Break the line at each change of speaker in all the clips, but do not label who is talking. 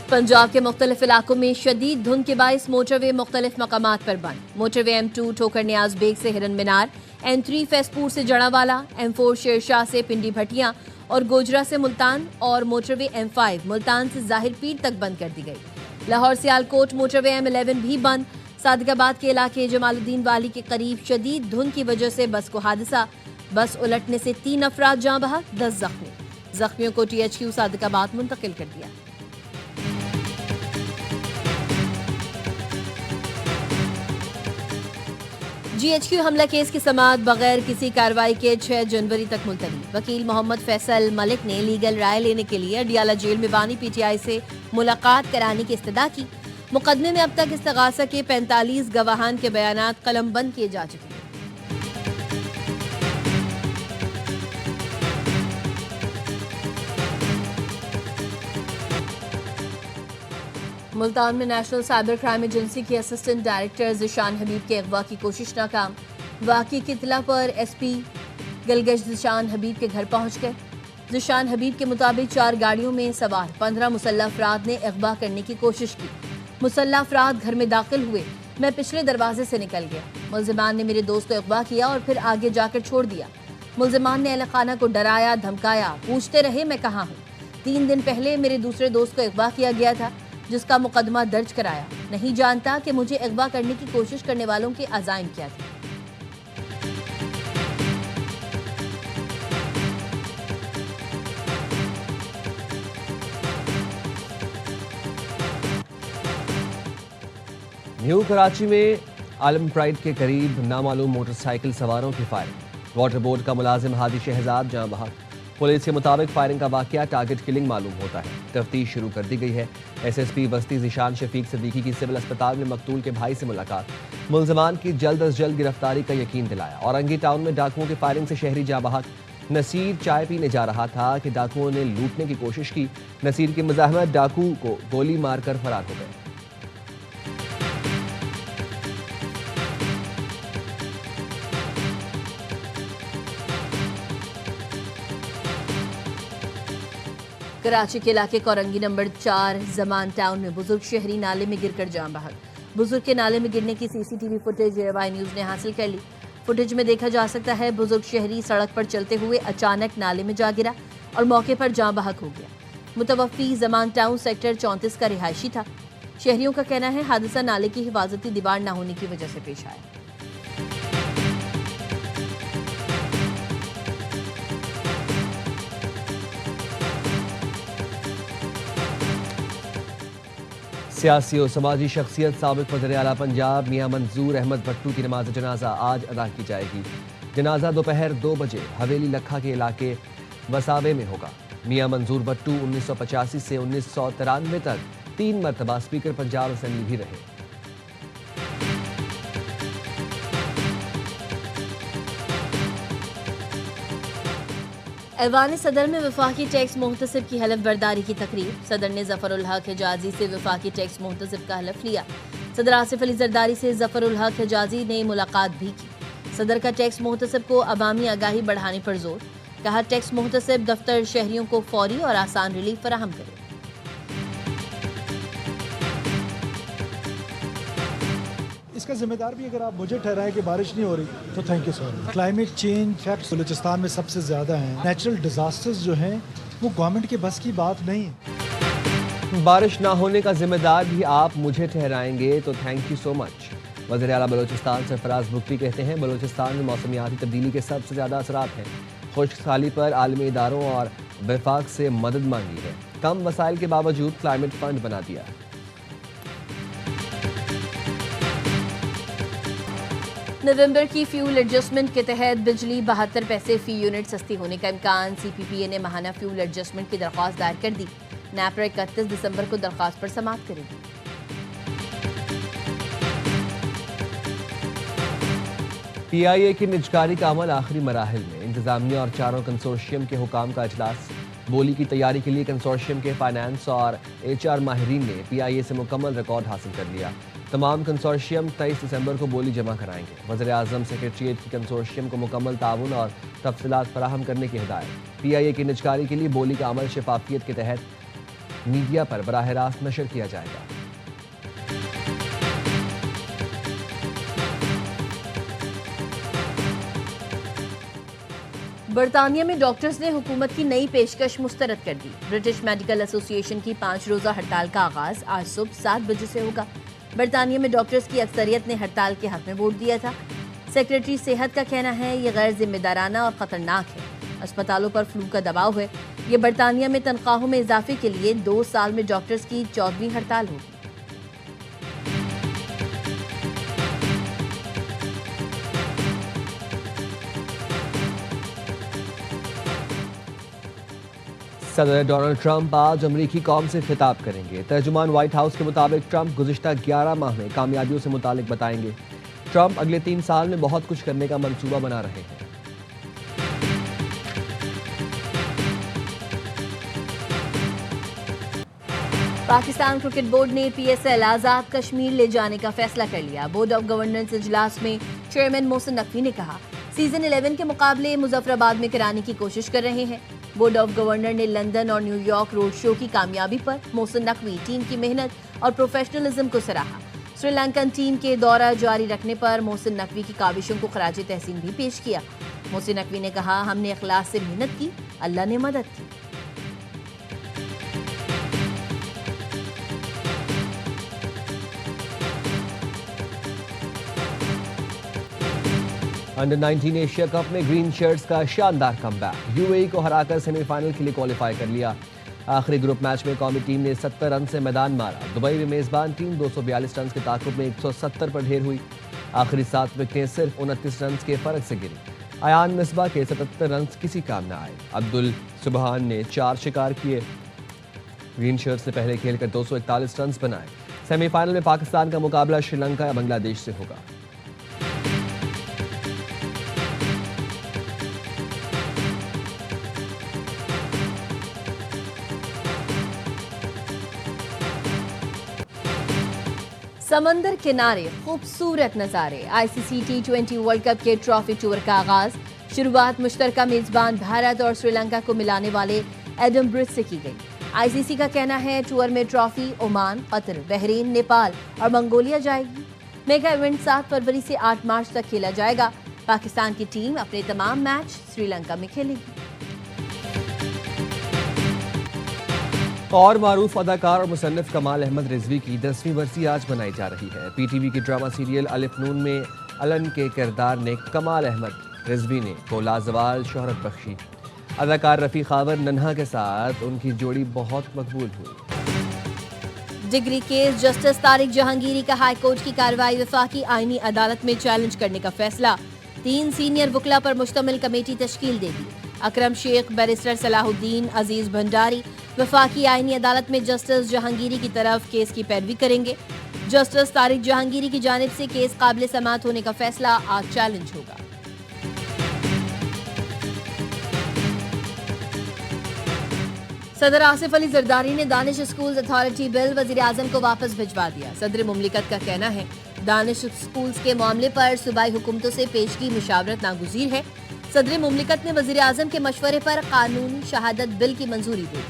पंजाब के मुख्तलिफ इलाकों में शदीद धुंध के बाइस मोटरवे मुख्तलिफ मकामात पर बंद। मोटरवे M2 ठोकर नियाज बेग से हिरन मीनार, M3 फैसपुर से जड़ावाला, M4 शेरशाह से पिंडी भटियां और गोजरा से मुल्तान और मोटरवे M5 मुल्तान से जाहिर पीर तक बंद कर दी गई। लाहौर सियालकोट मोटरवे M11 भी बंद। सादिकाबाद के इलाके जमालुद्दीन वाली के करीब शदीद धुंध की वजह से बस को हादसा, बस उलटने से 3 अफराद जाँ बहक, 10 जख्मी। जख्मियों को THQ सादिकाबाद मुंतकिल कर दिया। GHQ हमला केस की समाअत बगैर किसी कार्रवाई के 6 जनवरी तक मुलतवी। वकील मोहम्मद फैसल मलिक ने लीगल राय लेने के लिए अडियाला जेल में बानी PTI से मुलाकात कराने की इस्तदा की। मुकदमे में अब तक इस्तगासा के 45 गवाहान के बयानात कलमबंद किए जा चुके हैं। मुल्तान में नेशनल साइबर क्राइम एजेंसी की असिस्टेंट डायरेक्टर ज़िशान हबीब के अगवा की कोशिश नाकाम। वाक़ई की इत्तला पर SP गलगश ज़िशान हबीब के घर पहुंच गए। ज़िशान हबीब के मुताबिक 4 गाड़ियों में सवार 15 मुसल्लह अफराद ने अगवा करने की कोशिश की। मुसल्लह अफराद घर में दाखिल हुए, मैं पिछले दरवाजे से निकल गया। मुल्ज़िमान ने मेरे दोस्त को अगवा किया और फिर आगे जाकर छोड़ दिया। मुल्ज़िमान ने अहल खाना को डराया, धमकाया, पूछते रहे मैं कहाँ हूँ। 3 दिन पहले मेरे दूसरे दोस्त को अगवा किया गया था, जिसका मुकदमा दर्ज कराया। नहीं जानता कि मुझे अगवा करने की कोशिश करने वालों के अज़ाइम क्या थे।
न्यू कराची में आलम प्राइड के करीब नामालूम मोटरसाइकिल सवारों की फायरिंग। वाटर बोर्ड का मुलाजिम हादी शहजाद जाँ बहक। पुलिस के मुताबिक फायरिंग का वाकया टारगेट किलिंग मालूम होता है। तफ्तीश शुरू कर दी गई है। SSP बस्ती ज़िशान शफीक सिद्दीकी की सिविल अस्पताल में मकतूल के भाई से मुलाकात। मुल्ज़िमान की जल्द अज जल्द गिरफ्तारी का यकीन दिलाया। औरंगी टाउन में डाकुओं की फायरिंग से शहरी जाँ बहक। नसीर चाय पीने जा रहा था कि डाकुओं ने लूटने की कोशिश की। नसीर की मुज़ाहमत डाकू को गोली मारकर फरार हो गए।
कराची के इलाके कोरंगी नंबर 4 जमान टाउन में बुजुर्ग शहरी नाले में गिरकर जाँ बहक। बुजुर्ग के नाले में गिरने की CCTV फुटेज वाई न्यूज़ ने हासिल कर ली। फुटेज में देखा जा सकता है बुजुर्ग शहरी सड़क पर चलते हुए अचानक नाले में जा गिरा और मौके पर जाँ बहक हो गया। मुतवफ़ी जमान टाउन सेक्टर 34 का रिहायशी था। शहरियों का कहना है हादसा नाले की हिफाजती दीवार न होने की वजह से पेश आया।
सियासी और समाजी शख्सियत साबिक वज़ीर आला पंजाब मियां मंजूर अहमद भट्टू की नमाज जनाजा आज अदा की जाएगी। जनाजा दोपहर 2 बजे हवेली लखा के इलाके वसावे में होगा। मियां मंजूर भट्टू 1985 से 1993 तक 3 मरतबा स्पीकर पंजाब असेंबली भी रहे।
ऐवान सदर में वफाकी टैक्स मुहतसिब की हलफ बर्दारी की तकरीब। सदर ने ज़फ़रुल हक हिजाज़ी से वफाकी टैक्स मुहतसिब का हलफ लिया। सदर आसिफ अली जरदारी से ज़फ़रुल हक हिजाज़ी ने मुलाकात भी की। सदर का टैक्स मुहतसिब को अवामी आगाही बढ़ाने पर जोर। कहा टैक्स मुहतसिब दफ्तर शहरियों को फौरी और आसान रिलीफ फराहम करे।
इसका जिम्मेदार भी अगर आप मुझे ठहराएं कि बारिश नहीं हो रही तो thank you sir. Climate change facts Balochistan में सबसे ज़्यादा हैं। नेचुरल डिजास्टर्स जो हैं वो गवर्नमेंट के बस की बात नहीं है।
बारिश ना होने का जिम्मेदार भी आप मुझे ठहराएंगे तो थैंक यू सो मच। वज़ीर आला बलूचिस्तान सरफराज बुख्ती कहते हैं बलूचिस्तान में मौसमियाती तब्दीली के सबसे ज़्यादा असरात हैं। खुश्क साली पर आलमी इदारों और वफाक से मदद मांगी है। कम वसाइल के बावजूद क्लाइमेट फंड बना दिया।
नवंबर की फ्यूल एडजस्टमेंट के तहत बिजली 72 पैसे फी यूनिट सस्ती होने का इम्कान। CPPA ने माहाना फ्यूल एडजस्टमेंट की दरख्वास्त दायर कर दी। NAPRA 31 दिसंबर को दरख्वास्त पर समाअत करेगी।
PIA की निजकारी का अमल आखिरी मराहिल में। इंतजामिया और चारों कंसोर्शियम के हुकाम का इजलास। बोली की तैयारी के लिए कंसोर्शियम के फाइनेंस और HR माहिरीन ने PIA से मुकम्मल रिकॉर्ड हासिल कर लिया। तमाम कंसोर्शियम 23 दिसंबर को बोली जमा कराएंगे। वज़ीर आज़म सेक्रेटरीट की कंसोर्शियम को मुकम्मल ताउन और तफसीलात फराहम करने की हिदायत। PIA की निजकारी के लिए बोली का अमल शफाफियत के तहत میڈیا پر براہ راست نشر کیا جائے گا۔
برطانیہ میں ڈاکٹرز نے حکومت کی نئی پیشکش مسترد کر دی۔ برٹش میڈیکل ایسوسی ایشن کی 5 روزہ ہڑتال کا آغاز آج صبح 7 بجے سے ہوگا۔ برطانیہ میں ڈاکٹرز کی اکثریت نے ہڑتال کے حق میں ووٹ دیا تھا۔ سیکرٹری صحت کا کہنا ہے یہ غیر ذمہ دارانہ اور خطرناک ہے۔ اسپتالوں پر فلو کا دباؤ ہے۔ یہ برطانیہ میں تنخواہوں میں اضافے کے لیے 2 سال میں ڈاکٹرز کی 14ویں ہڑتال ہوگی۔
صدر ڈونلڈ ٹرمپ آج امریکی قوم سے خطاب کریں گے۔ ترجمان وائٹ ہاؤس کے مطابق ٹرمپ گزشتہ 11 ماہ میں کامیابیوں سے متعلق بتائیں گے۔ ٹرمپ اگلے 3 سال میں بہت کچھ کرنے کا منصوبہ بنا رہے ہیں۔
پاکستان کرکٹ بورڈ نے P S L Azad Kashmir لے جانے کا فیصلہ کر لیا۔ بورڈ آف گورننس اجلاس میں چیئرمین محسن نقوی نے کہا سیزن 11 کے مقابلے مظفر آباد میں کرانے کی کوشش کر رہے ہیں۔ بورڈ آف گورنر نے لندن اور نیو یارک روڈ شو کی کامیابی پر محسن نقوی ٹیم کی محنت اور پروفیشنلزم کو سراہا۔ سری لنکن ٹیم کے دورہ جاری رکھنے پر محسن نقوی کی کاوشوں کو خراج تحسین بھی پیش کیا۔ محسن نقوی نے کہا ہم نے اخلاص سے محنت کی، اللہ نے مدد کی۔
انڈر 19 ایشیا کپ میں گرین شرٹس کا شاندار کم بیک، یو اے ای کو ہرا کر سیمی فائنل کے لیے کوالیفائی کر لیا۔ آخری گروپ میچ میں قومی ٹیم نے 70 رن سے میدان مارا۔ دبئی میں میزبان ٹیم 242 رنز کے تعاقب میں 170 پر ڈھیر ہوئی۔ آخری 7 وکٹیں صرف 29 رنز کے فرق سے گری۔ ایان مصباح کے 77 رنز کسی کام نہ آئے۔ عبدالسبحان نے 4 شکار کیے۔ گرین شرٹس نے پہلے کھیل کر 241 رنز بنائے۔ سیمی فائنل میں پاکستان کا مقابلہ شری لنکا یا بنگلہ دیش سے ہوگا۔
سمندر کنارے خوبصورت نظارے، آئی سی سی T20 ورلڈ کپ کے ٹرافی ٹور کا آغاز۔ شروعات مشترکہ میزبان بھارت اور سری لنکا کو ملانے والے ایڈم برج سے کی گئی۔ آئی سی سی کا کہنا ہے ٹور میں ٹرافی عمان، قطر، بحرین، نیپال اور منگولیا جائے گی۔ میگا ایونٹ 7 فروری سے 8 مارچ تک کھیلا جائے گا۔ پاکستان کی ٹیم اپنے تمام میچ سری لنکا میں کھیلے گی۔
اور معروف اداکار اور مصنف کمال احمد رضوی کی 10ویں برسی آج منائی جا رہی ہے۔ پی ٹی وی کی ڈرامہ سیریل الف نون میں الن کے کردار نے کمال احمد رضوی نے کو لازوال شہرت بخشی۔ اداکار رفیق خاور ننہا کے ساتھ ان کی جوڑی بہت مقبول ہوئی۔
Degree case justice Tariq Jahangiri کا ہائی کورٹ کی کارروائی وفاقی آئینی عدالت میں چیلنج کرنے کا فیصلہ۔ 3 سینئر وکلا پر مشتمل کمیٹی تشکیل دے دی۔ اکرم شیخ، بیرسٹر صلاح الدین، عزیز بھنڈاری وفاقی آئینی عدالت میں جسٹس جہانگیری کی طرف کیس کی پیروی کریں گے۔ جسٹس طارق جہانگیری کی جانب سے کیس قابل سماعت ہونے کا فیصلہ آج چیلنج ہوگا۔ صدر آصف علی زرداری نے دانش اسکولز اتھارٹی بل وزیر اعظم کو واپس بھجوا دیا۔ صدر مملکت کا کہنا ہے دانش اسکولز کے معاملے پر صوبائی حکومتوں سے پیشگی مشاورت ناگزیر ہے۔ صدر مملکت نے وزیر اعظم کے مشورے پر قانونی شہادت بل کی منظوری دی۔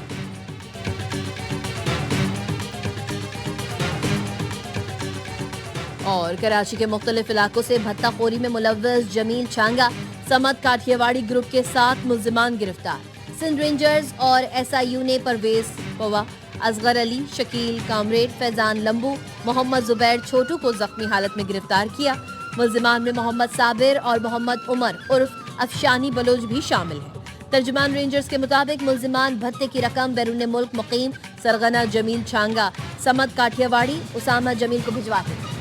اور کراچی کے مختلف علاقوں سے بھتہ خوری میں ملوث جمیل چھانگا سمت کاٹھیاواڑی گروپ کے 7 ملزمان گرفتار۔ سندھ رینجرز اور ایس آئی یو نے پرویز پوا، اصغر علی، شکیل کامریڈ، فیضان لمبو، محمد زبیر چھوٹو کو زخمی حالت میں گرفتار کیا۔ ملزمان میں محمد صابر اور محمد عمر عرف افشانی بلوچ بھی شامل ہیں۔ ترجمان رینجرز کے مطابق ملزمان بھتے کی رقم بیرون ملک مقیم سرغنہ جمیل چھانگا سمت کاٹھیاواڑی اسامہ جمیل کو بھجواتے ہیں۔